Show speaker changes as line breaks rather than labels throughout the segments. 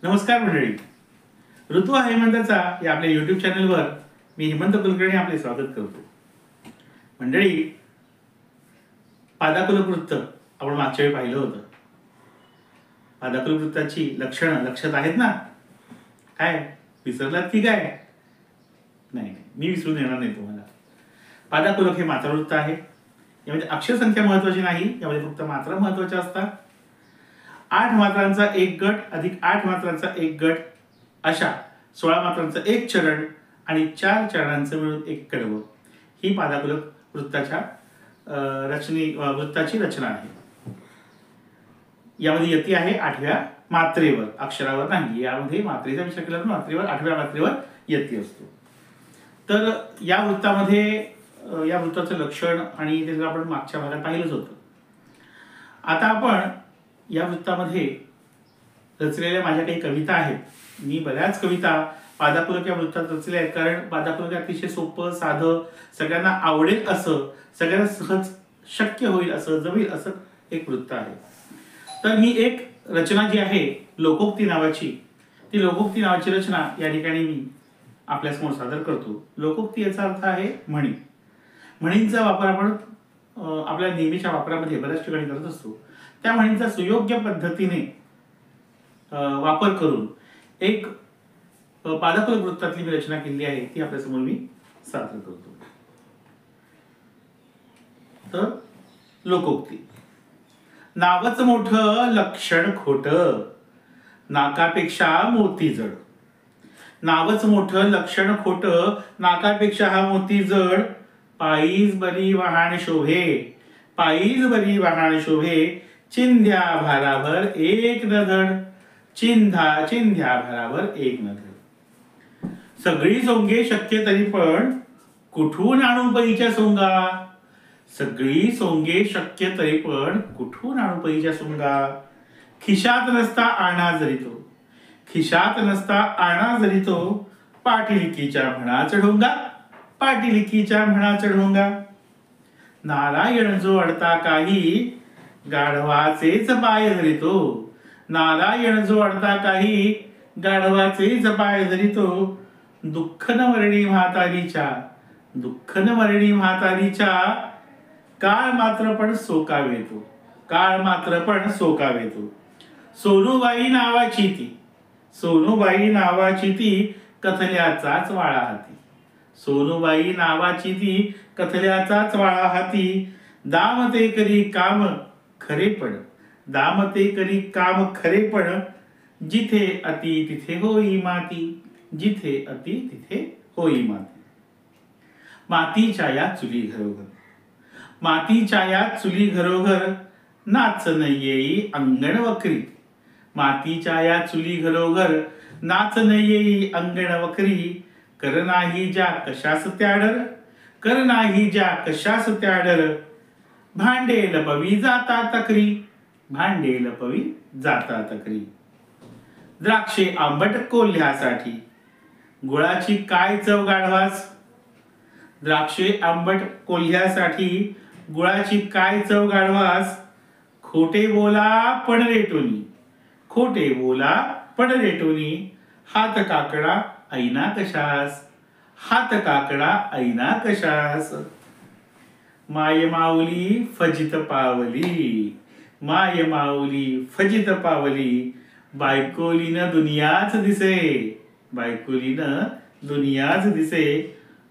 नमस्कार मंडळी, ऋतू हेमंतचा या आपल्या YouTube चॅनलवर मी हेमंत कुलकर्णी आपले स्वागत करतो. मंडळी, पादाकुलक वृत्त आपण मागच्या वेळी पाहिलं होतं. पादाकुलक वृत्ताची लक्षणं लक्षात आहेत ना? काय विसरलात की काय? नाही, मी विसरून येणार नाही तुम्हाला. पादाकुलक हे मात्रावृत्त आहे. यामध्ये अक्षरसंख्या महत्वाची नाही, यामध्ये फक्त मात्रा महत्वाच्या असतात. 8 मात्रांचा एक गट अधिक 8 मात्रांचा एक गट अशा 16 मात्रांचा एक चरण आणि 4 चरणांचं मिळून एक कडवं ही पादाकुलक वृत्ताच्या वृत्ताची रचना आहे. यामध्ये यती आहे 8व्या मात्रेवर, अक्षरावर नाही. यामध्ये मात्रेचा विचार केला तर मात्रेवर 8व्या मात्रेवर यती असतो. तर या वृत्ताचं लक्षण आणि त्याचं आपण मागच्या भागात पाहिलंच होतं. आता आपण या वृत्तामध्ये रचलेल्या माझ्या काही कविता आहेत. मी बऱ्याच कविता पादाकुलक या वृत्तात रचल्या आहेत, कारण पादाकुलक अतिशय सोपं, साधं, सगळ्यांना आवडेल असं, सगळ्यांना सहज शक्य होईल असं, जमेल असं एक वृत्त आहे. तर मी एक रचना जी आहे लोकोक्ती नावाची, ती लोकोक्ती नावाची रचना या ठिकाणी मी आपल्यासमोर सादर करतो. लोकोक्ती याचा अर्थ आहे म्हणी. म्हणींचा वापर आपण आपल्या नेहमीच्या वापरामध्ये बऱ्याच ठिकाणी करत असतो. त्या म्हणींचा सुयोग्य पद्धतीने वापर करून एक पादाकुलक वृत्तातली मी रचना केली आहे, ती आपल्यासमोर मी सादर करतो. तर लोकोक्ती. नावच मोठं लक्षण खोटं, नाकापेक्षा मोती जड. नावच मोठं लक्षण खोटं, नाकापेक्षा हा मोती जड. पायीच बरी वहाण शोभे, पायीच बरी वहाण शोभे. चिंध्या भाराभर एक न धड, चिंध्या भाराभर एक न धड. सगळी सोंगे शक्य तरी पण कुठून आणू पईच्या सोंगा. सगळी सोंगे शक्य तरी पण कुठून आणू पईच्या सोंगा. खिशात नसता आणा जरी तो, खिशात नसता आणा जरी तो. पाठीलिकीच्या म्हणाच ढोंगा, पाठीलिकीच्या म्हणाच ढोंगा. नारायण जो अडता काही, गाढवाचेच पाय धरितो. नारायण जो अडता काही, गाढवाचेच पाय धरितो. दुःख न मरणी म्हातारीच्या, दुःख न मरणी म्हातारीच्या. काळ मात्र पण सोकावेतो, काळ मात्र पण सोकावेतो. सोनूबाई नावाची ती, सोनूबाई नावाची ती, कथल्याचाच वाळा हाती. सोनूबाई नावाची ती, कथल्याचाच वाळा हाती. दाम ते करी काम खरेपण, दाम ते करी काम खरेपण. जिथे अति तिथे होई माती, जिथे अति तिथे होई माती. मातीच्या या चुली घरोघर, मातीच्या या चुली घरोघर. नाच न येई अंगण वखरी, मातीच्या या चुली घरोघर. नाच न येई अंगण वखरी. कर नाही ज्या कशास त्याडर, कर नाही ज्या कशास त्याडर. भांडे लपवी जाता तकरी, भांडे लपवी जाता तकरी. द्राक्षे आंबट कोल्ह्यासाठी, गुळाची काय चव गाढवास. द्राक्षे आंबट कोल्ह्यासाठी, गुळाची काय चव गाढवास. खोटे बोला पण रेटोनी, खोटे बोला पण रेटोनी. हात काकडा ऐना कशास, हात काकडा ऐना कशास. माय माऊली फजित पावली, माय माऊली फजित पावली. बायकोलीनं दुनियाच दिसे, बायकोलीनं दुनियाच दिसे.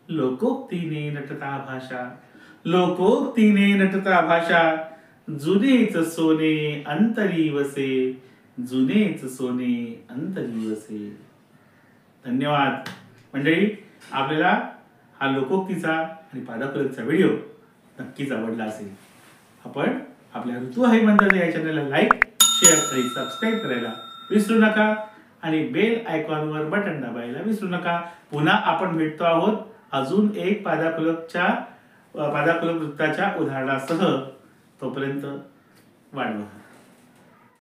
लोकोक्तीने नटता भाषा, लोकोक्तीने नटता भाषा. जुनेच सोने अंतरी वसे, जुनेच सोने अंतरी वसे. धन्यवाद मंडळी. आपल्याला हा लोकोक्तीचा आणि पादाकुलकचा व्हिडिओ नक्कीच आवडला असेल. आपण आपल्या ऋतू हेमंतच्या या चॅनलला लाईक, शेअर आणि सबस्क्राईब करायला विसरू नका आणि बेल आयकॉनवर बटन दाबायला विसरू नका. पुन्हा आपण भेटतो आहोत अजून एक पादाकुलक वृत्ताच्या उदाहरणासह. तोपर्यंत वाढवा.